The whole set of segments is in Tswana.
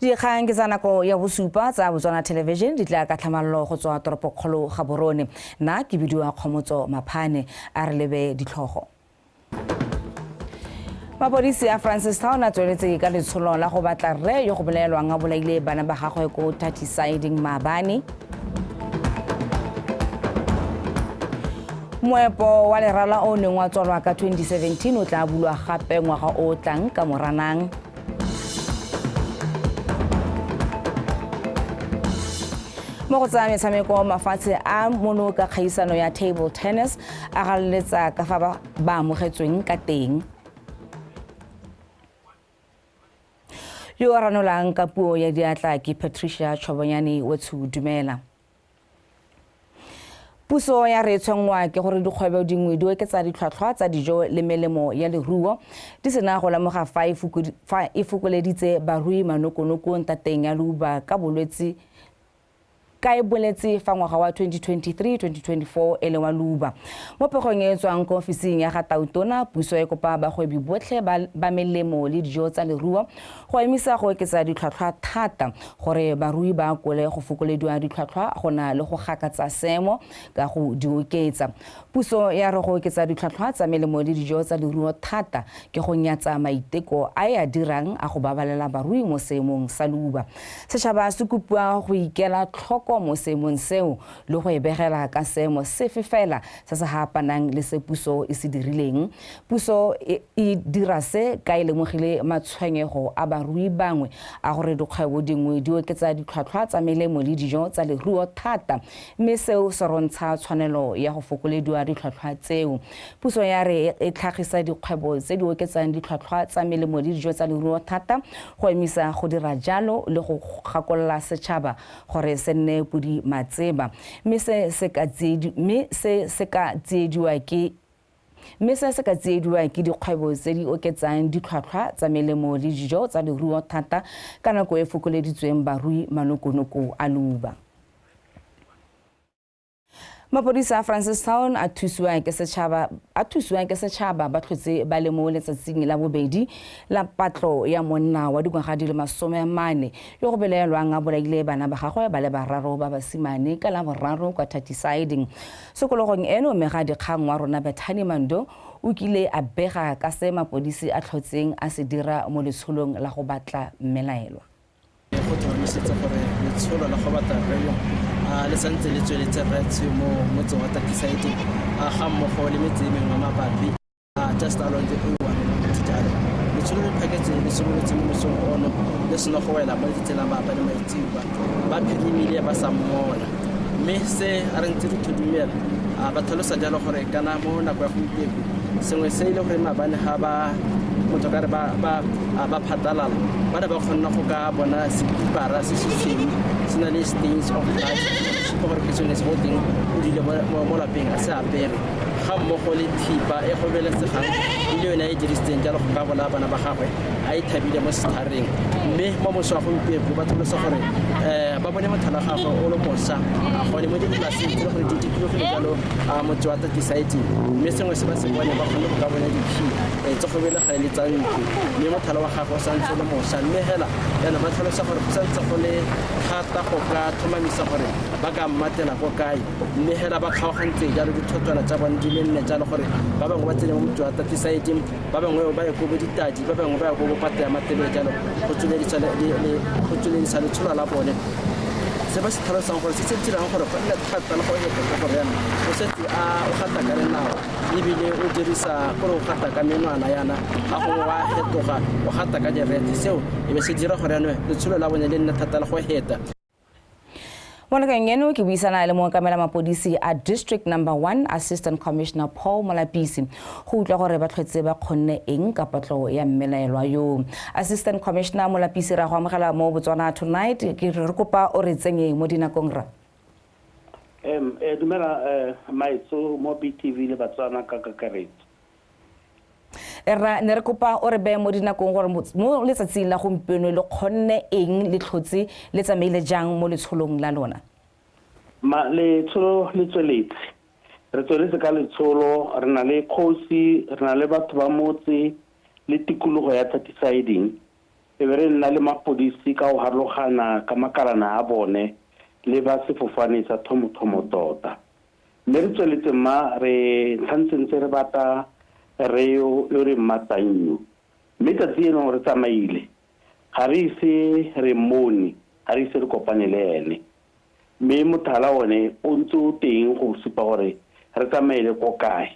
Dikgang ke tsa nako ya bosupa tsa Botswana Television di tla ka tlhamallo go tswa toropokgolo Gaborone. Nna ke bidiwa Kgomotso Maphane a re lebe ditlhogo. Mapodisi a Francistown a tsweletse ka letsholo la go batla rre yo go belaelwang a bolaile bana ba gagwe ko Tattisiding Maabane. Moepo wa lerala o neng wa tswalwa ka 2017 o tla bulwa gape ngwaga o tlang ka Moranang. Mo go tsa metshameko mafatshe a mono ka kgaisano ya table tennis a galeletsa ka fa ba amogetsweng ka teng. Yo a ranolang ka puo ya diatla ke Patricia Chobonyane Wetsu Dumela. Puso ya re tshwengwa ke gore dikgwebo dingwe di oketsa ditlhwatlhwa tsa dijo le melemo ya leruo di sena go lemoga fa e fokoleditse barui manokonoko ntateng ya leuba ka bolwetse ka e boletse fa ngwaga wa 2023-2024 e le wa leuba. Mo pegong e tswang ko ofising ya ga Tautona, puso e kopa bagwebi botlhe ba melemo le dijo tsa leruo go emisa go oketsa ditlhwatlhwa thata gore barui ba kole go fokolediwa ditlhwatlhwa go na le go gakatsa seemo ka go di oketsa. Puso ya re go oketsa ditlhwatlhwa tsa melemo le dijo tsa leruo thata ke go nyatsa maiteko a e a dirang a go babalela barui mo seemong sa leuba. Setšhaba se kopiwa go ikela tlhoko mo seemong seo le go e begela ka seemo sefe fela se se hapanang le se puso e se dirileng. Puso e dira se ka e lemogile matshwenyego a barui bangwe a gore dikgwebo dingwe di oketsa ditlhwatlhwa tsa melemo le dijo tsa leruo thata, mme seo se rontsha tshwanelo ya go fokolediwa ditlhwatlhwa tseo. Puso ya re e tlhagisa dikgwebo tse di oketsang ditlhwatlhwa tsa melemo le dijo tsa leruo thata go emisa go dira jalo le go gakolola setšhaba gore se nne podi matseba, mme se se ka tsiediwa ke dikgwebo tse di oketsang ditlhwatlhwa tsa melemo le dijo tsa leruo thata ka nako e fokoleditsweng barui manokonoko a leuba. Mapodisa a Francistown a thusiwa ke setšhaba ba tlhotse ba le mo letsatsing la bobedi la patlo ya monna wa dingwaga di le 40 yo go belaelwang a bolaile bana ba gagwe ba le bararo ba basimane ka la boraro kwa Tattisiding. Sekologong eno mega dikgang wa rona Bethany Mando o kile a bega ka se mapodisi a tlhotseng a se dira mo letsholong la go batla mmelaelwa. Go tlhomamisetsa gore letsholo la go batla rre le santse le tsweletse rre mo motseng wa Tattisiding ga mmogo le metse e mengwe mabapi just along the A1 jalo letsholo le phaketse le simolotse mo mosong ono le sena go wela mo ditselang ba le maitseba ba phirimile ba sa mmola, mme se a re ntse re thudumela ba tlhalosa jalo gore kana mo nako ya gompieno sengwe se ile gore maabane ga ba motho ka re ba phatalala ba ne ba kgonna go ka bona sekipara se se sweu se na le stains of blood go gore ke sone se go teng o dile mo lapeng a se apere ga mmogo le thipa e go beletsegang le yone e dirisitseng jalo go ka bona bana ba gagwe a ithabile mo sethareng, mme mo moso wa gompieno ba tlhalosa gore ba bone mothalo wa gagwe o le mosa go le mo dipolaseng tse gore di dikilogile jalo motse wa Tattisiding, mme sengwe se ba se bone ba kgone go ka bona diphi tse go belega le tsa ntlo, mme mothalo wa gagwe o santse le mosa, mme hela yana ba tlhalosa gore go santse go le thata go ka thomamisa gore ba ka mmatela go kae, mme hela ba kgaogantse jalo dithotwana tsa bone di le nne jalo gore ba bangwe ba tsene mo motse wa Tattisiding, ba bangwe ba ye ko boditadi, ba bangwe ba ye ko bopate ya matebele jalo go tsweledisa letsholo la bone. Se ba se tlhalosang gore se se dirang gore go nne thata le go eketsa gore yana o setse o gata ka lenao ebile o dirisa gore o gata ka menwana yana ga go wa fetoga o gata ka direte, seo e be se dira gore yana letsholo la bone le nne thata le go heta. Mo nakong eno ke buisana le mookamela mapodisi a District Number 1 Assistant Commissioner Paul Molapisi go utlwa gore ba tlhotse ba kgonne eng ka patlo ya mmelaelwa yo. Assistant Commissioner Molapisi ra go amogela mo Botswana Tonight, ke re kopa o re tsenye mo dinakong ra. Dumela maitso mo BTV le Batswana ka kakaretso. Ne re kopa o re be mo dinakong gore mo letsatsing la gompieno le kgonne eng le tlhotse le tsamaile jang mo letsholong la lona. Letsholo le tsweletse re tsweletse ka letsholo, re na le kgosi, re na le batho ba motse le tikologo ya Tattisiding e be re nna le mapodisi ka o harologana ka makalana a bone le ba sefofane sa thomo tota mme re tsweletse re tlhantsentse re bata re yo re mmatanyo mme tatsi eno re tsamaile ga re ise re moni ga re ise re kopane le ene mme mothala one o ntse o teng go supa gore re tsamaile ko kae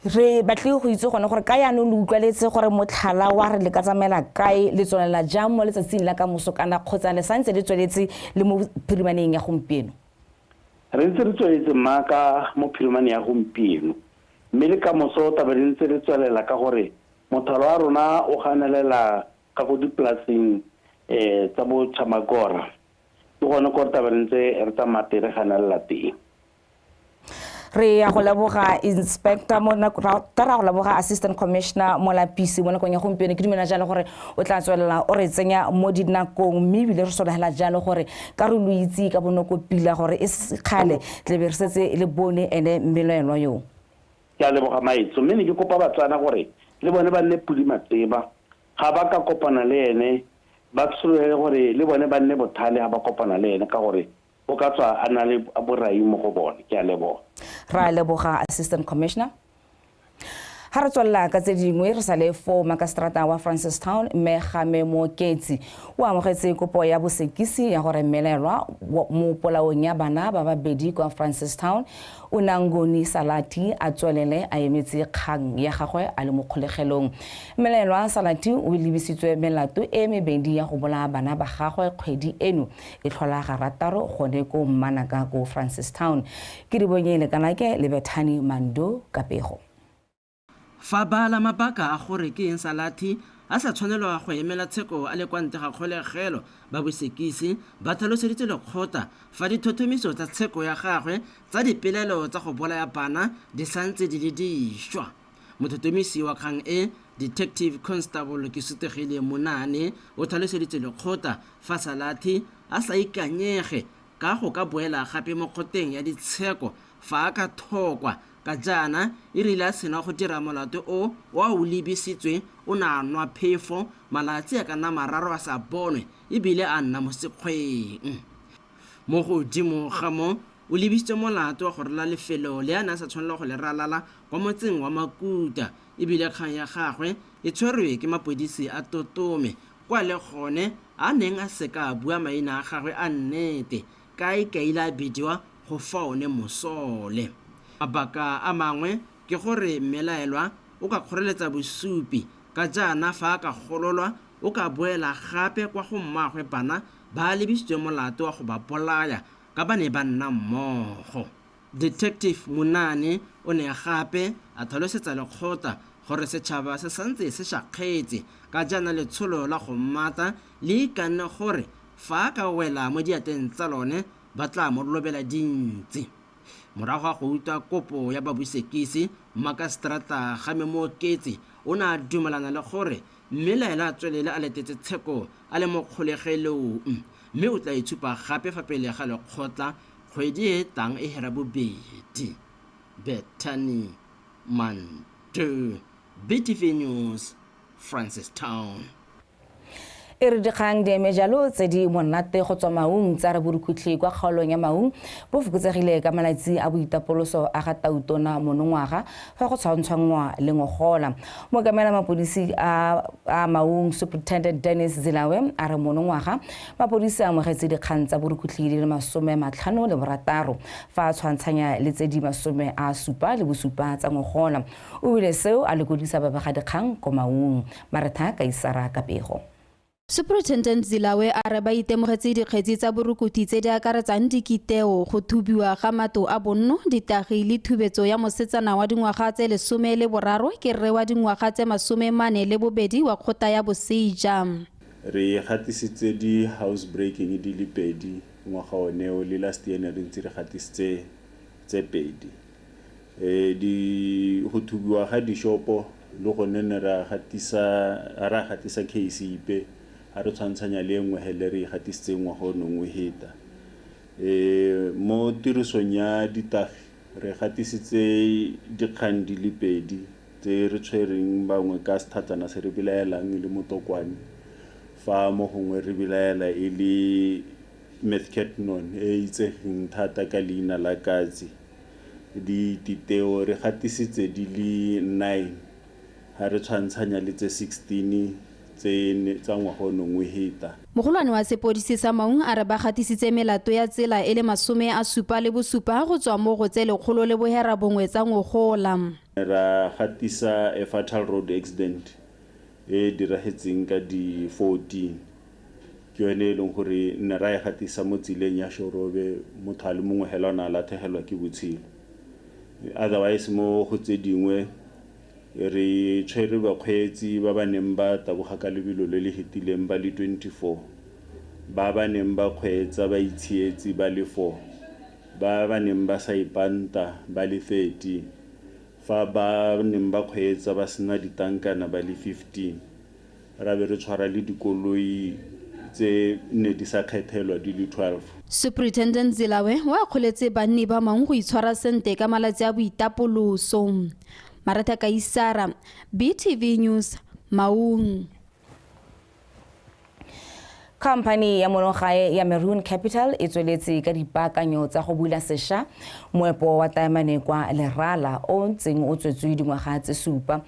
re batle go itse gone gore ka yana le utlwaletse gore mothala wa re le ka tsamela kae le tsonela jang mo letsatsing la ka moso kana kgotsa le santse le tsweletse le mo phirimaneng ya gompieno re ntse re tsweletse maka mo phirimaneng ya gompieno mme le ka moso taba re ntse re tswelela ka gore mothala wa rona o ganelela ka go dipolaseng tsa bo Chamagora ke gone gore taba re ntse re tsamate re ganelela teng re ya go leboga inspector mo na tara go leboga assistant commissioner mo lapisi mo nakong ya gompieno ke dumela jalo gore o tla tswelela o re tsenya mo dinakong mme bile re sologela jalo gore ka re lo itse ka bonoko pila gore e sekgale tle be re setse le bone ene mmelelo yo ke a leboga maitso mme ne ke kopa batswana gore le bone ba nne pudi matseba ga ba ka kopana le ene ba tsolele gore le bone ba nne bothale ga ba kopana le ene ka gore o ka tswa a na le borai mo go bone ke a leboga ra leboga assistant commissioner ha re tswalla ka tse dingwe re sa le fo Makastrata wa Francistown mme game mo ketsi o amogetse kopo ya bosekisi ya gore melelwa mo polaong ya bana ba babedi kwa Francistown o Nangoni Salati a tswelele a emetse kgang ya gagwe a le mo kgolegelong melelwa Salati o lebisitswe melato e mebedi ya go bola bana ba gagwe kgwedi eno e tlhola ga rataro gone ko Mmanaka ko Francistown ke di bonyele kana ke le Bethani Mando Kapego fa bala mabaka a gore ke eng Salati a sa tshwanelwa go emela tsheko a le kwa ntle ga kgolegelo ba bosekisi ba tlhaloseditse lekgotla fa dithothomiso tsa tsheko ya gagwe tsa dipelelo tsa go bolaya bana di santse di le dišwa mothothomisi wa kgang e detective constable ke sutegile Monane o tlhaloseditse lekgotla fa Salati a sa ikanyege ka go ka boela gape mo kgoteng ya ditsheko fa a ka thokwa ka jana e rile a sena go dira molato o wa o lebisitswe o na nwa phefo malatsi a ka nna mararo a sa bonwe ebile a nna mo sekgweng mo godimo ga mo o lebisitswe molato wa go rela lefelo le a na sa tshwanela go le ralala kwa motseng wa Makuta ebile kgang ya gagwe e tshwerwe ke mapodisi a Totome kwa le gone a neng a seka bua maina a gagwe a nnete ka e kaila bidiwa go faone mosole mabaka a mangwe ke gore mmelaelwa o ka kgoreletsa bosupi ka jana fa ka gololwa o ka boela gape kwa go mmagwe bana ba lebisitswe molato wa go ba bolaya ka ba ne ba nna mmogo detective Monane o ne gape a tlhalosetsa lekgotla gore setšhaba se santse se shakgetse ka jana letsholo la go mmata le ikanne gore fa ka wela mo diateng tsa lone ba tla mo lobela dintsi morago ga go utlwa kopo ya babusekisi Makastrata game mo ketsi o na dumelana le gore mmelaela a tswelele a letetse tsheko a le mo kgolegelong mme o tla itshupa gape fa pele ga lekgotla kgwedi e tang e hera bobedi Bethany Mando BTV News Francistown e re dikgang di emejalo tse di monate go tswa maung tsa re borukhutlhi kwa kgaolong ya maung bo fokotsegile ka malatsi a boitapoloso a ga Tautona monongwaga fa go tshwantshangwa le ngogola mo kamela mapodisi a maung Superintendent Dennis Zilawe a re monongwaga mapodisi a amogetse dikgang tsa borukhutlhi di le 56 fa a tshwantshanya le tse di 77 tsa ngogola o bile seo a le kodisa babega dikgang ko maung Maretha Kaisara Kapego Superintendent Zilawe a re ba itemogetse dikgetsi tsa borukuthi tse di akaretsang dikiteo go thubiwa ga mato a bonno ditagi le thubetso ya mosetsana wa dingwaga tse 13 ke rre wa dingwaga tse 42 wa kgota ya boseja re gatisitse di house breaking di le pedi ngwaga oneo le last year ne re ntse re gatisitse tse pedi di go thubiwa ga dishopo le go nne ra gatisa case ipe a re tshwantshanya le engwe hele re gatisitse ngwaga o nngwe heta mo tirisong ya ditagi re gatisitse dikgang di le pedi tse re tshwereng bangwe ka sethatsana se re bilaelang le motokwane fa mo gongwe re bilaela e le methcatnon e itsegeng thata ka leina la katse. Diteo re gatisitse di le 9 ha re tshwantshanya le tse 16 tsa ngwaga nngwe heta. Mogolwane wa sepodisi sa Maung a re ba gatisitse melato ya tsela e le 77 go tswa mo go tse 100 le bohera bongwe tsa ngogola. Ra gatisa a fatal road accident e diragetseng ka di 14 ke yone e leng gore ne ra e gatisa mo tsileng ya Shorobe motho a le mongwe hela ona latlhegelwa ke botshelo. Otherwise mo go tse dingwe re tshwere bakgweetsi ba ba neng ba taboga ka lebelo le le hetileng ba le 24, ba ba neng ba kgweetsa ba itshietse ba le 4, ba neng ba sa ipanta ba le 30, fa ba neng ba kgweetsa ba sena ditankana ba le 15. Ra be re tshwara le dikoloi tse ne di sa kgethelwa di le 12. Superintendent Zilawe wa kgoletse banni ba Maung go itshwara sente ka malatsi a boitapoloso. Marata Kaisara, BTV News, Maung. Company ya monogae ya Maroon Capital e tsweletse ka dipaakanyo tsa go bula sešwa moepo wa taemane kwa Lerala o ntseng o tswetswe dingwaga tse 7.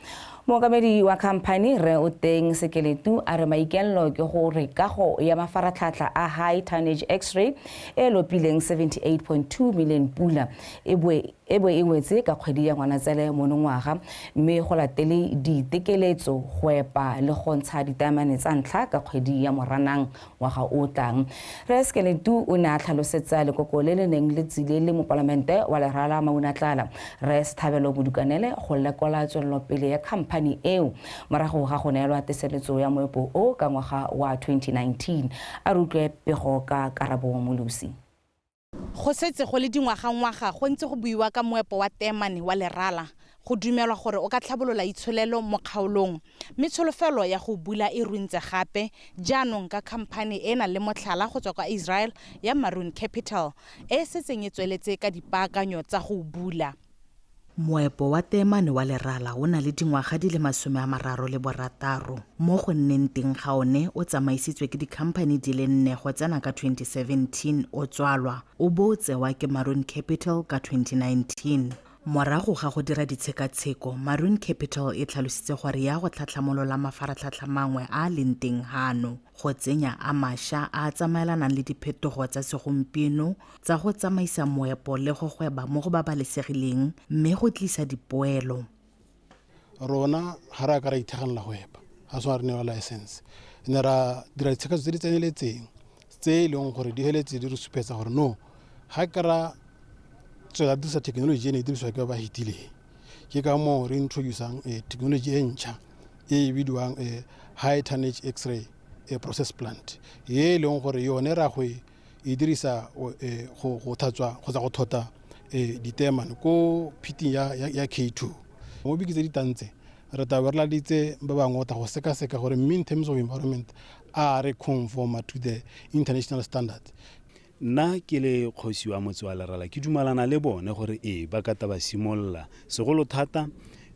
Mookamedi wa company re o teng Sekeletu a re maikelelo ke gore kago ya mafaratlhatlha a high tonnage x-ray e lopileng 78.2 million pula e wetse ka kgwedi ya Ngwanatsele monongwaga, mme go latele ditekeletso go epa le go ntsha ditaemane tsa ntlha ka kgwedi ya Moranang ngwaga o tlang. Re Sekeletu o ne a tlhalosetsa lekoko le le neng le tsile le mopalamente wa Lerala Maunatlala re Sethabelo Modukanele go lekola tswelelopele ya company eo morago ga go neelwa teseletso ya moepo o ka ngwaga wa 2019. A rutlwe pego ka Karabo Molusi. Go setse go le dingwaga go ntse go buiwa ka moepo wa taemane wa Lerala go dumelwa gore o ka tlhabolola itsholelo mo kgaolong, mme tsholofelo ya go bula e runtse gape jaanong ka company ena le motlhala go tswa kwa Israel ya Maroon Capital e setseng e tsweletse ka dipaakanyo tsa go bula. Moepo wa taemane wa Lerala o na le dingwaga di le 36 mo go nneng teng ga one o tsamaisitswe ke dikhamphani di le 4 go tsena ka 2017 o tswalwa o bo tsewa ke Maroon Capital ka 2019. Morago ga go dira ditshekatsheko, Maroon Capital e tlhalositse gore ya go tlhatlhamolola mafaratlhatlha mangwe a leng teng hano go tsenya a mašwa a tsamaelanang le diphetogo tsa segompieno tsa go tsamaisa moepo le go gweba mo go babalesegileng mme go tlisa dipoelo. Rona ga re ka ra ithekganela go epa ga se re newa license ne ra dira ditshekatso tse di tseneletseng tse e leng gore di heletse di re supetsa gore no ga ka ra tswela dirisa technology ene e dirisiwa ke ba hitileng ke ka mo re introducing technology e ntšha e bidiwang high tonnage x-ray process plant e leng gore yone ra go e dirisa go thatswa go tsa go thota ditaemane ko pitting ya K2 mo bikitse ditantse re taberla ditse ba bangwe ta go seka gore in terms of environment are conform to the international standard. Nna ke le kgosi wa motse wa Lerala ke dumalana le bone gore ba ka taba simolla segolo thata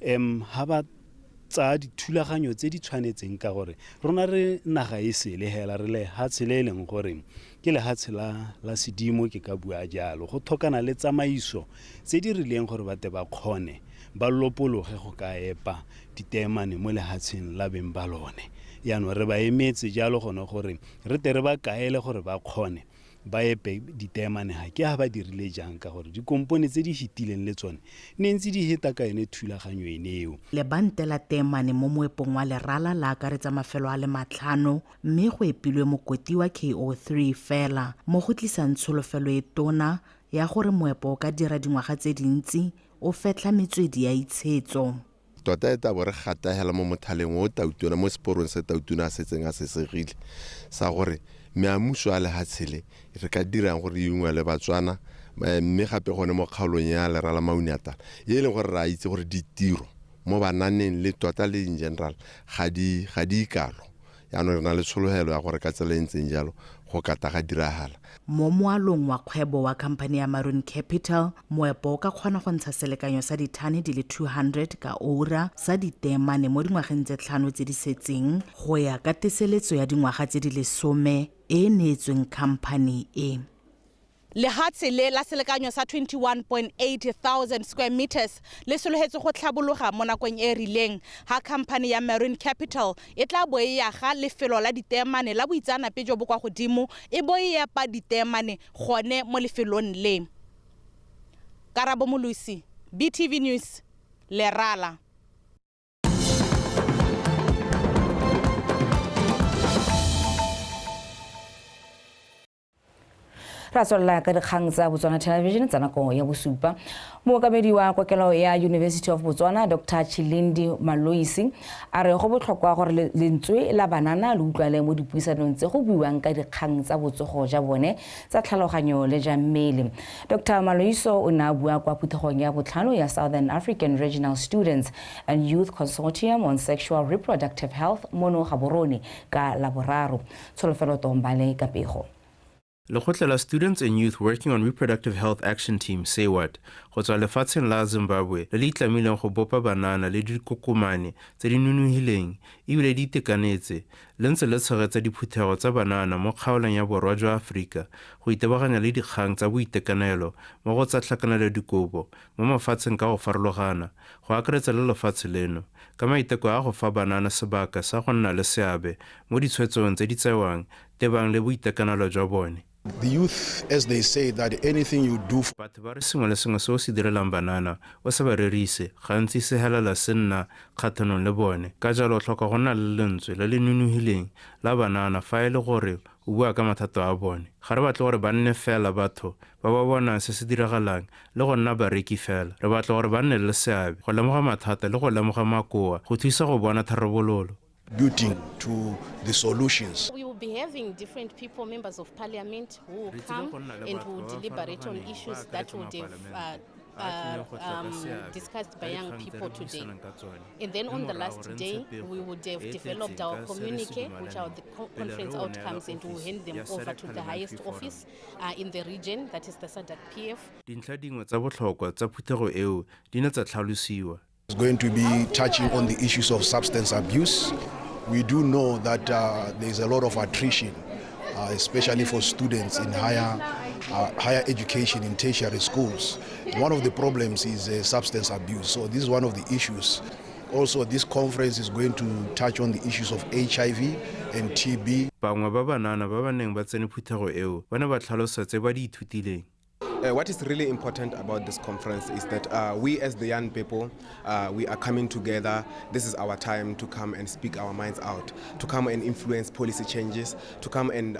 ha ba tsa dithulaganyo tse di tshwanetseng ka gore rona re naga e sele hela re le hatshele leng gore ke le hatshela la sedimo ke ka bua jalo go thokana le tsamaiso tse di rileng gore bate ba kgone ba lopologe go ka epa ditaemane mo le hatsheng la beng ba lone yaano re ba emetse jalo gone gore re tere ba kaele gore ba kgone ba epe ditaemane ha ke ha ba dirile jang ka gore dikompone tse di hitileng le tsone ne ntse di heta ka ene thulaganyo eneo. Lebante la taemane mo moepong wa Lerala la akaretsa mafelo a le 5 mme go epilwe mokoti wa KO3 fela mo go tlisang tsholofelo e tona ya gore moepo ka dira dingwaga tse dintsi o fetla metswedi ya itshetso. Tota eta bore gata hela mo mothaleng o tautona mo sporong se tautona a setseng a sesegile sa gore meamuso a le hatshele re ka dirang gore yengwe le Batswana mme gape gone mo kgaolong ya Lerala Maunatlala ye leng gore ra itse gore ditiro mo bananeng le tota le in general ga di ikalo yaanong re na le tshologelo ya gore ka tsela e ntseng jalo go kata ga diragala. Mo moalong wa kgwebo wa khamphane ya Maroon Capital, moepo o ka kgona go ntsha selekanyo sa dithane di le 200 ka ora sa ditemane mo dingwageng tse 5 tse di setseng go ya ka teseletso ya dingwaga tse di le 10 e neetsweng khamphane e. Lehatshe le la selekanyo sa 21,800 square meters le sologetse go tlhabologa mo nakong e rileng ha khamphane ya Maroon Capital e tla bo e yaga lefelo la ditemane la boitsanape jo bo kwa godimo e bo e epa ditemane gone mo lefelong le. Karabo Molusi, BTV News, Lerala. Ra tswela ka dikgang tsa Botswana Television tsa nako ya bosupa. Mookamedi wa kokelo ya University of Botswana Dr. Chilindi Maloisi a re go botlhokwa gore lentswe la banana le utlwale mo dipuisanong tse go buiwang ka dikgang tsa botsogo ja bone tsa tlhaloganyo le ja mmele. Dr. Maloiso o na bua kwa phuthegong ya botlhano ya Southern African Regional Students and Youth Consortium on Sexual Reproductive Health mono Gaborone ka Laboraro. Tsholofelo Tombale ka pego. Lekgotla la Students and Youth Working on Reproductive Health Action Team, SAYWAT, go tswa lefatsheng la Zimbabwe le le itlamileng go bopa banana le dikokomane tse di nonofileng ebile di itekanetse le ntse le tshegetsa diphuthego tsa banana mo kgaolong ya borwa jwa Aforika go itebaganya le dikgang tsa boitekanelo mo go tsa tlhakanelodikobo mo mafatsheng ka go farologana go akaretsa le lefatshe leno ka maiteko a go fa banana sebaka sa go nna le seabe mo ditshwetsong tse di tsewang tebang le boitekanelo jwa bone. The youth, as they say, that anything you do for batho ba re sengwe le sengwe se o se direlang banana o se ba rerise gantsi se helela se nna kgatlhanong le bone ka jalo o tlhoka go nna le lentswe le le nonofileng la banana fa e le gore o bua ka mathata a bone ga re batle gore ba nne fela batho ba ba bonang se se diragalang le go nna bareki fela re batle gore ba nne le seabe go lemoga mathata le go lemoga makoa go thusa go bona tharabololo. Building to the solutions. We will be having different people, members of parliament, who will come and who will deliberate on issues that would have discussed by young people today. And then on the last day, we would have developed our communique, which are the conference outcomes, and we will hand them over to the highest office in the region, that is the SADC PF. Dintlha dingwe tsa botlhokwa tsa phuthego eo di ne tsa tlhalosiwa. It's going to be touching on the issues of substance abuse. We do know that there's a lot of attrition, especially for students in higher education in tertiary schools. One of the problems is substance abuse. So this is one of the issues. Also, this conference is going to touch on the issues of HIV and TB. Bangwe ba banana ba ba neng ba tsene phuthego eo ba ne ba tlhalosa tse ba di ithutileng. What is really important about this conference is that we as the young people, we are coming together. This is our time to come and speak our minds out, to come and influence policy changes, to come and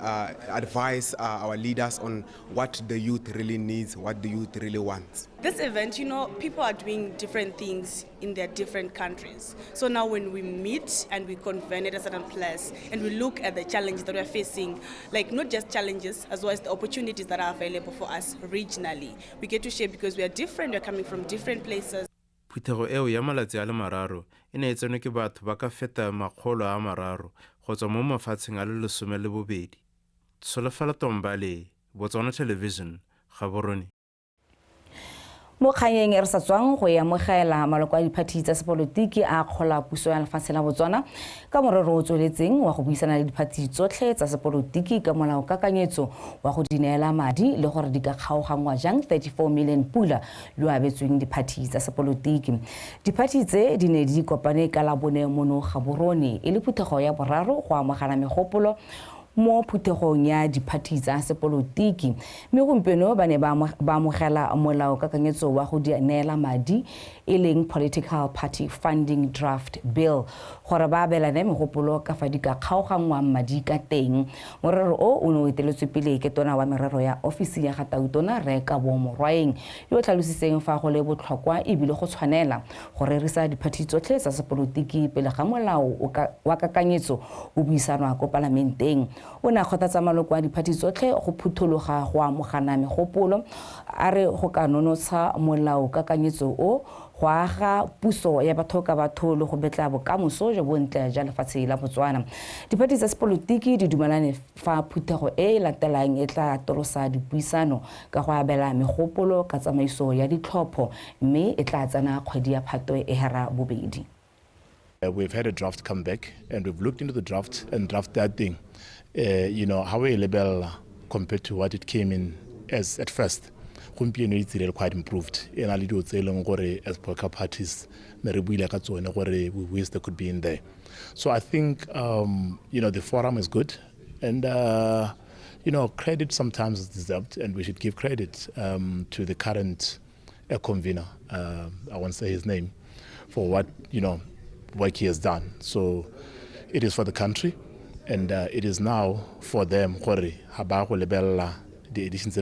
advise our leaders on what the youth really needs, what the youth really wants. This event, you know, people are doing different things in their different countries. So now when we meet and we convene at a certain place and we look at the challenges that we're facing, like not just challenges, as well as the opportunities that are available for us regionally, we get to share because we are different, we're coming from different places. Phuthego eo ya malatsi a le mararo e ne e tsenwe ke batho ba ka feta 300 go tswa mo mafatsheng a le 12. Solofela Tombale, Botswana Television, Gaborone. Mo kganyeng re sa tswang go ya mogela maloko a diphathi tsa sepolotiki a kgola puso ya lefatshe la Botswana ka morero o tsweletseng wa go buisana le diphathi tsotlhe tsa sepolotiki ka molao kakanyetso wa go dineela madi le gore di ka kgaogangwa jang 34 million pula yo abetsweng diphathi tsa sepolotiki. Diphathi tse di ne di kopane ka labone mono Gaborone e le phuthego ya boraro go amogela megopolo mo phuthegong ya diphathi tsa sepolotiki mme gompieno ba ne ba amogela molao kakanyetso wa go neela madi e leng Political Party Funding Draft Bill gore ba abelane megopolo ka fa di ka kgaogangwang madi ka teng. Morero o ne o eteletswe pele ke tona wa merero ya ofisi ya Gatautona Reka Bomorwaeng yo tlhalositseng fa go le botlhokwa e bile go tshwanela go rerisa diphathi tsotlhe tsa sepolotiki pele ga molao wa kakanyetso o buisanwa ko parlamenteng. O ne a kgothatsa maloko a diphathi tsotlhe go phuthologa go amogana megopolo a re go ka nonotsha molao kakanyetso o go aga puso ya batho ka batho le go betla bokamoso jo bontle ja lefatshe la Botswana. Dipati tsa sepolotiki di dumelane fa phuthego e latelang e tla tolosa dipuisano ka go abela megopolo ka tsamaiso ya ditlhopho mme e tla tsena kgwedi ya Phatwe e hera bobedi. We've had a draft come back and we've looked into the draft and draft that thing. You know, how a label compared to what it came in as at first. It's quite improved. And I do say as political parties, we wish there could be in there. So I think, you know, the forum is good. And, you know, credit sometimes is deserved, and we should give credit to the current convener. I won't say his name, for what, you know, work he has done. So it is for the country, and it is now for them the editions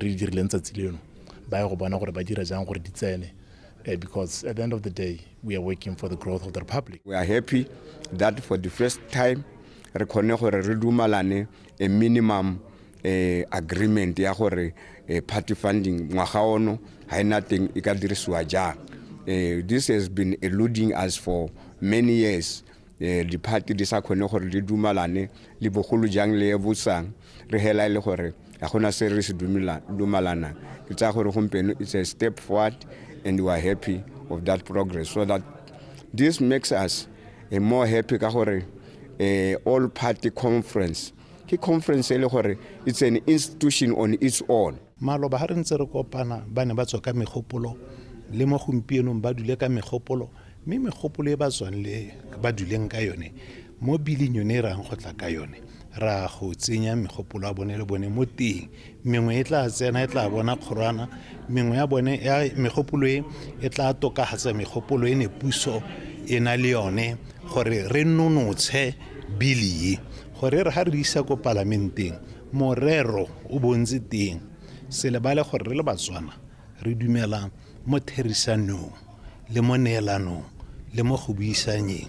because at the end of the day we are working for the growth of the republic. We are happy that for the first time re khone gore re dumalane a minimum agreement ya gore party funding ngwaga ono ha nothing e ka dirisiwa jang. This has been eluding us for many years. The party di sa khone gore di dumalane le bogolo jang le botsang re hela ile gore ga gona se re se dumalana ke tsa gore gompeno it's a step forward and we are happy of that progress, so that this makes us more happy ka gore all party conference ke conference ele gore it's an institution on its own. Maloba ha re ntse re kopana ba ne ba tswa ka megopolo le mo gompienong ba dule ka megopolo mme megopolo e ba tswang le ba duleng ka yone mo bileng yone ra go tla ka yone ra go tsenya megopolo a bone le bone mo teng mengwe e tla tsena e tla bona kgorana mengwe ya bone ya megopolo e tla tokahatsa megopolo e ne puso e na le yone gore re nonotshe bili gore re ha re isa ko parlamenteng morero o bontse teng se le bale gore re le Batswana re dumela mo therisanong le mo neelanong le mo go buisanyeng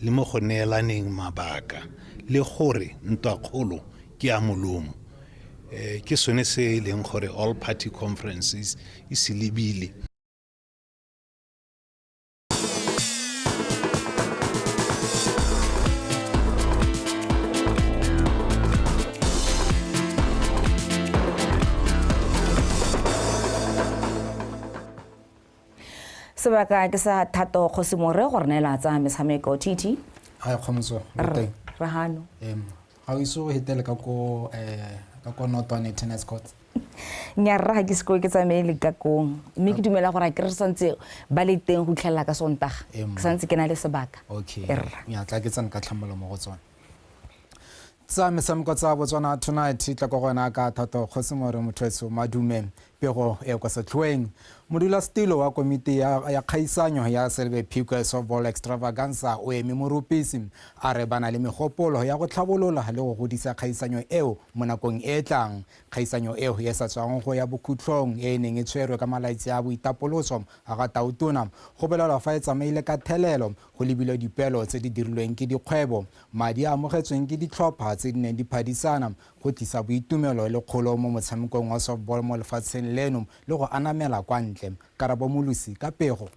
le mo go neelaneng mabaka le gore ntwa kgolo ke a molomo ke sone se leng gore all party conferences e se lebile. Sebaka ke sa Thato Kgosimore gore nela tsa metshameko titi ha khomotso rahano ha iso hetele ka ko notwane tennis court nya ra ke se ko ke tsamele ka kong mme ke dumela gore ke re santse ba le teng go tlhela ka Sontaga ke santse ke na le sebaka. Okay nya tla ke tsana ka tlhamolo mo go tsona tsa metshameko tsa Botswana tonight tla go gona ka Thato Kgosimore Mothetso madume pego e kwa setlhoeng modula stilo wa komiti ya khaisanyo ya Selbe Phiko Softball Extravaganza o eme moropisi a re bana le megopolo ya go tlhabolola le go godisa khaisanyo eo mo nakong e tlang. Khaisanyo eo ya sa tswang go ya bokhutlong e neng e tshwerwe ka malaitsi a boitapoloso a ga Tautona go belela fa e tsamaile ka thelelo go lebile dipelo tse di dirilweng ke dikgwebo madi a amogetsweng ke ditlhopha tse di neng di phadisana go tlisa boitumelo le kgolo mo motshamekong wa softball mo lefatsheng leno le go anamela kwa ntle. Karabo Molusi ka pego.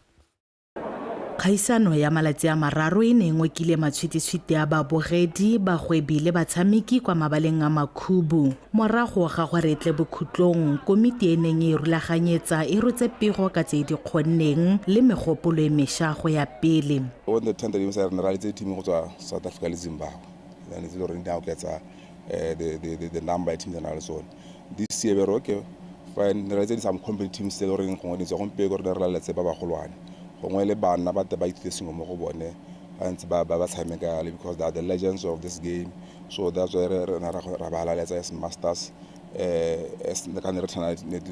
Khaisano ya malatsi a mararo e nengwe kile matshwititshwiti a babogedi bagwebi le batshameki kwa mabaleng a makhubu morago ga go retle bokhutlong komiti e neng e rulaganyetsa e rotse pego ka tse di kgonneng le megopolo e mesha go ya pele. On the 10th of January the team go tswa South Africa le Zimbabwe then it's already now gets the number team that also this year okay fine there is some competitive teams still ring go di go mpego re re letse ba ba golwane gongwe le bana ba te ba itseng mo go bone ntse ba tshameka because they are the legends of this game, so that's why ra ba laletsa as masters as the kind of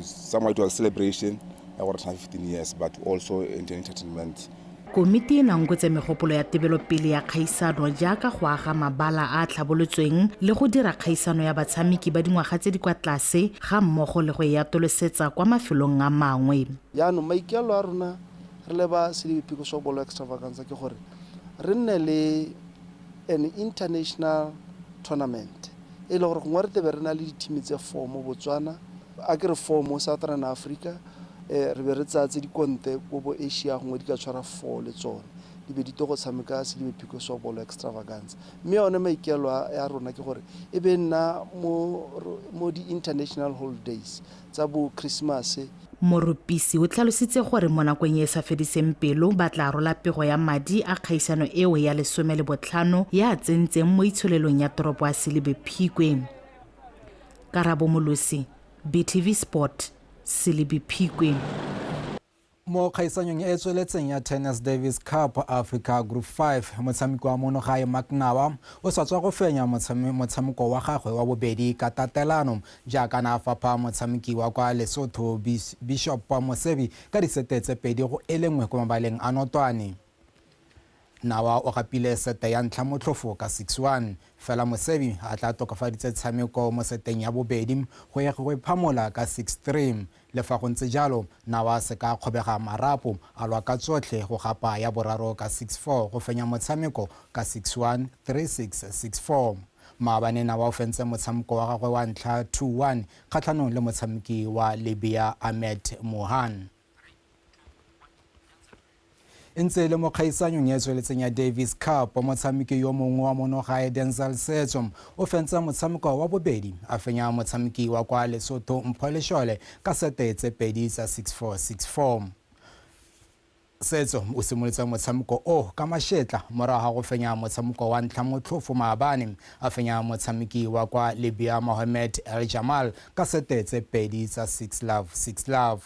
somewhat to a celebration our 15 years but also entertainment. Komiti e nangotse megopolo ya tebelopele ya kgaisano jaaka go aga mabala a tlhabolotsweng le go dira kgaisano ya batshameki ba dingwaga tse di kwa tlase ga mmogo le go ya tolosetsa kwa mafelong a mangwe. Yaanong maikelo a rona re le ba Selbe Phiko Softball Extravaganza ke gore re nne le an international tournament e le gore ngwa re tebe re na le di-team tse 4 mo Botswana a ke re 4 mo Southern Africa re be re tsaya tse dikonte ko bo Asia gongwe di ka tshwara 4 le tsone di be di to go tshameka se di Pico Sobolo Extravaganza mme yone maikelo ya rona ke gore e be nna mo di international holidays tsa bo Christmas. Moropisi o tlhalositse gore mo nakong e sa fediseng pelo ba tla rola pego ya madi a kgaisano eo ya 15 ya tsentseng mo itsholelong ya toropo ya Silebe Phikwe. Karabo Molosi, BTV Sport, Silebe Phikwe. Mo kgaisanyong e tsweletseng ya Tennis Davis Cup Africa Group 5 motshameko wa monogae Maknawa o sa tswa go fenya motshameko wa gagwe wa bobedi ka tatelano jaaka na fapa motshameki wa kwa Lesotho Bishop Mosebi ka disete tse 2-1 kwa mabaleng a notwane. Nawa o gapile sete ya ntlha motlhofo ka 6-1 fela Mosebi a tla tokafaditse tshameko mo seteng ya bobedi go ya go phamola ka 6-3 le fa go ntse jalo Nawa se ka kgobega marapo a lwa ka tsotlhe go gapa ya boraro ka 6-4 go fenya motshameko ka 6-1 3-6 6-4. Maabane Nawa o fentse motshameko wa gagwe wa ntlha 2-1 kgatlhanong le motshameki wa Libya Ahmed Mohan. Ntse le mo kgaisanyong ya tsweletseng ya Davis Cup motshameki yo mongwe wa monogae Denzel Setso o fentse motshameko wa bobedi a fenya motshameki wa kwa Lesotho Mpholeshole ka sete tse 2 tsa 6-4 6-4. Setso o simolotse motshameko o ka mashetla morago go fenya motshameko wa ntlha motlhofo maabane a fenya motshameki wa kwa Libya Mohamed El Jamal ka sete tse 2 tsa 6-6.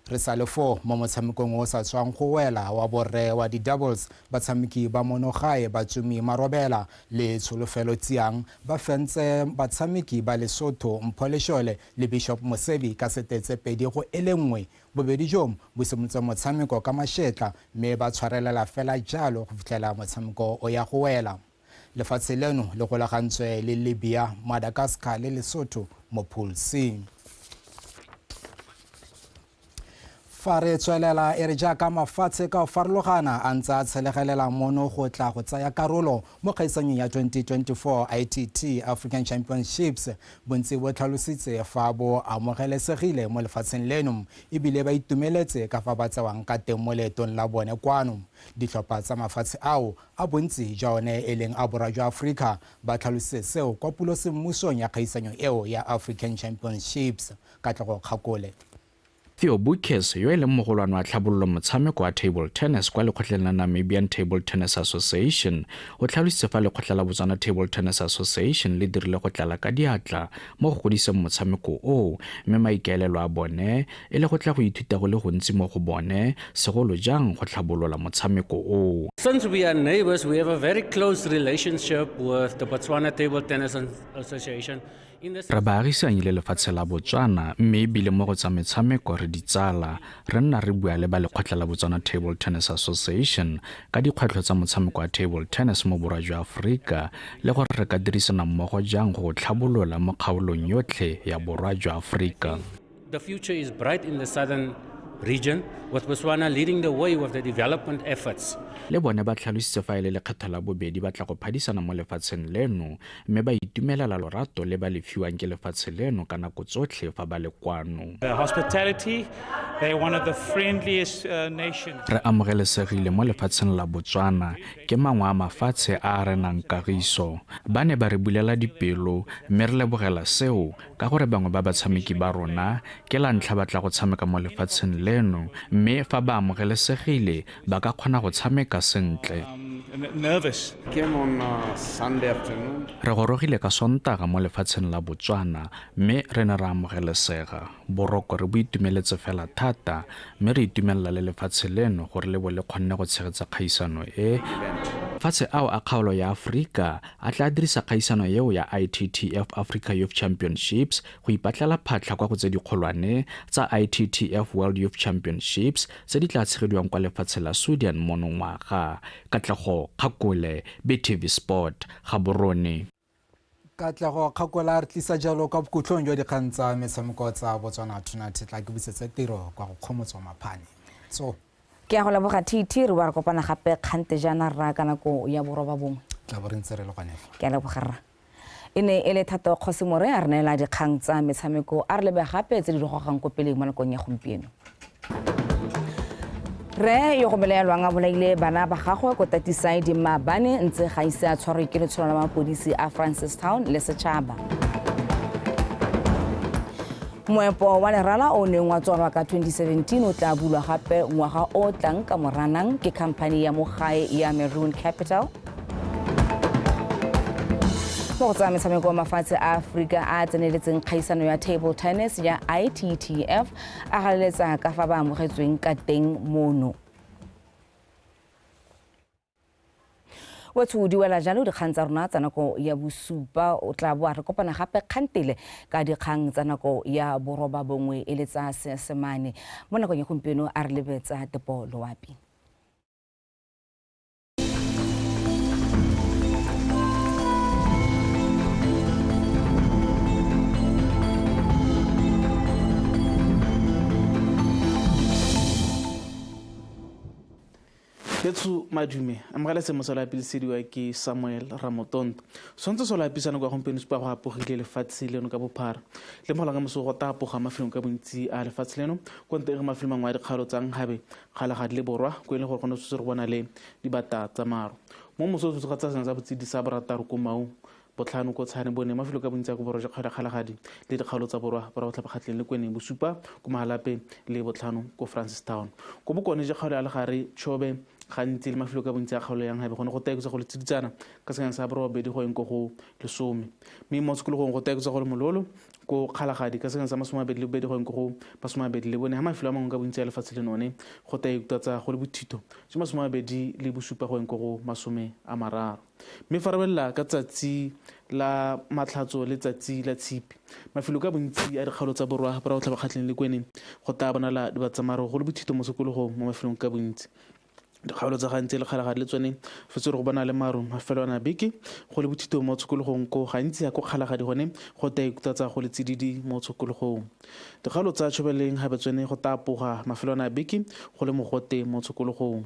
Re sa le 4 mo motshamekong o sa tswang go wela wa borre wa di-doubles batshameki ba monogae ba Tsumi Marobela le Tsholofelo Tsiang ba fentse batshameki ba Lesotho Mpholeshole le Bishop Mosebi ka sete tse 2-1 bobedi jo bo simolotse motshameko ka mashetla mme ba tshwarelela fela jalo go fitlhela motshameko o ya go wela. Lefatshe leno le golagantswe le Libya, Madagascar le Lesotho mo Pool C. Fa re tswelela e re jaaka mafatshe ka farologana a ntse a tshelegelela mono go tla go tsaya karolo mo kgaisanyong ya 2024 ITT African Championships bontsi bo tlhalositse fa bo amogelesegile mo lefatsheng leno ebile ba itumeletse ka fa ba tsewang ka teng mo leetong la bone kwano. Ditlhopha tsa mafatshe ao a bontsi jwa one e leng a borwa jwa Aforika ba tlhalositse seo kwa pulosemmusong ya kgaisanyo eo ya African Championships. Katlego Kgakole. Theo Bukes yo e leng mogolwane wa tlhabololo motshameko wa table tennis kwa lekgotleng la Namibian Table Tennis Association o tlhalositse fa lekgotla la Botswana Table Tennis Association le dirile go tlala ka diatla mo go godiseng motshameko o mme maikaelelo a bone e le go tla go ithuta go le gontsi mo go bone segolo jang go tlhabolola motshameko o. Since we are neighbors, we have a very close relationship with the Botswana Table Tennis Association. Re baagisanye le lefatshe la Botswana mme ebile mo go tsa metshameko re ditsala re nna re bua le ba lekgotla la Botswana Table Tennis Association ka dikgwetlho tsa motshameko wa table tennis mo borwa jwa Aforika le gore re ka dirisana mmogo jang go tlhabolola mo kgaolong yotlhe ya borwa jwa Aforika. The future is bright in the southern region with Botswana leading the way with the development efforts. Le bone ba tlhalositse fa ile lekgetho la bobedi ba tla go phadisana mo lefatsheng leno mme ba itumelela lorato le ba lefiwang ke lefatshe leno ka nako tsotlhe fa ba le kwano. The hospitality, they're one of the friendliest nations. Re amogelesegile mo lefatsheng la Botswana ke mangwe a mafatshe a re nang kagiso ba ne ba re bulela dipelo mme re lebogela seo ka gore bangwe ba batshameki ba rona ke la ntlha ba tla go tshameka mo lefatsheng leno mme fa ba amogelesegile ba ka kgona go tshameka sentle. Nervous. Came on Sunday afternoon. Re gorogile ka Sontaga mo lefatsheng la Botswana mme re ne ra amogelesega boroko re bo itumeletse fela thata mme re itumelela le lefatshe leno gore le bo le kgonne go tshegetsa kgaisano e. Fatshe ao a kgaolo ya Aforika a tla dirisa kgaisano eo ya ITTF Africa Youth Championships go ipatlela phatlha kwa go tse dikgolwane tsa ITTF World Youth Championships tse di tla tshegediwang kwa lefatshe la Sudan monongwaga. Katlego Kgakole, BTV Sport, Gaborone. Katlego Kgakole re tlisa jalo ka bokutlong jwa dikgang tsa metshameko tsa Botswana Tonight tla ke busetse tiro kwa go kgomotswa maphane. So ke a go leboga TT re wa re kopana gape kgante jana rra ka nako ya boroba bongwe tla bo re ntse re le gone ke a leboga rra e ne e le Thato Kgosimore a re neela dikgang tsa metshameko a re lebe gape tse di gogang ko pele mo nakong ya gompieno. Re yo go belaelwang a bolaile bana ba gagwe ko Tatiside Mabane ntse ga ise a tshwarwe ke letsholo la mapodisi a Francistown le setšhaba. Moepo wa lerala o neng wa tswarwa ka 2017 o tla bulwa gape ngwaga o tlang ka Moranang ke khamphane ya mogae ya Maroon Capital. Mo tsa metshameko mafatshe a Africa a tseneletseng kgaisano ya table tennis ya ITTF a galeletsa ka fa ba amogetsweng ka teng mono. Wethu di wela jalo dikgang tsa rona tsa nako ya bosupa o tla bo a re kopana gape kgantele ka dikgang tsa nako ya boroba bongwe e le tsa Seesemane mo nakong ya gompieno a re lebetsa Tepo Loapi. Letsu madume amogela se mosola pele sediwa ke Samuel Ramotonto sontse sola pisana kwa gompieno supa go apogile lefatshe leno ka bophara le mola ka moso go tapoga mafelong ka bontsi a lefatshe leno go nteng mafelong mangwe a dikgalo tsa Nkgabe Kgalagadi le Borwa go ile gore go se re bona le dibata tsa maru mo moso go tsa sena tsa botsididi sa borataro ko Mau botlhano ko Tshane bone mafelo ka bontsi a go Borwa ja Kgalagadi le dikgalo tsa Borwa ba go tlhapagatling le kwene bosupa go Mahalape le botlhano ko Francistown go bokone ja kgalo ya le gare Chobe gantsi le mafelo ka bontsi a kgaolo yang haebe gone go taeketsa go le tsiditsana ka sengeng sa borobedi go eng go go lesome mme mo sekolong go taeketsa go le mololo ko Kgalagadi ka sengeng sa masomabedi le bedi go eng go go masomabedi le bone ha mafelo a mangwe ka bontsi a lefatshe le none go taeketsa go le bothito se masomabedi le bosupa go eng go go masome a mararo mme fa re bella ka tsatsi la matlhatso le tsatsi la tshipi mafelo ka bontsi a dikgalo tsa Borwa ba go tlhabakgatleng le kwene go ta bonala dibatsamaro go le bothito mo sekolong mo mafelong ka bontsi dikgaolo tsa gantsi le Kgalagadi le tsone fetse go bona le maru mafelo ana beke go le bothito mo tshokologong ko gantsi ya go Kgalagadi gone go taeketsa go le tsididi mo tshokologong dikgaolo tsa Tshobeleng ha betsone go tapoga mafelo ana beke go le mogote mo tshokologong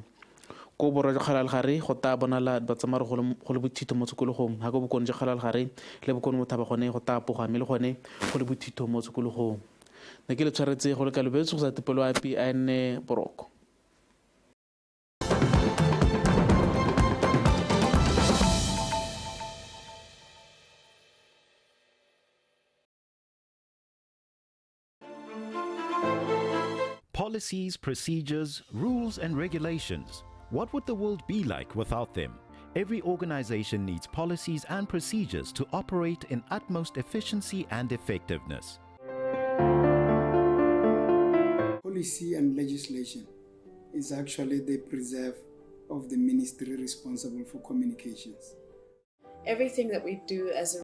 ko Borwa ja Kgalagadi go ta bonala batsamaro go le bothito mo tshokologong ha go bokone ja Kgalagadi le bokone mo Thaba gone go tapoga mme le gone go le bothito mo tshokologong ne ke le tshwaretse go le ka lebetso go sa Tepo Loapi a nne Boroko. Policies, procedures, rules, and regulations. What would the world be like without them? Every organization needs policies and procedures to operate in utmost efficiency and effectiveness. Policy and legislation is actually the preserve of the ministry responsible for communications. Everything that we do as a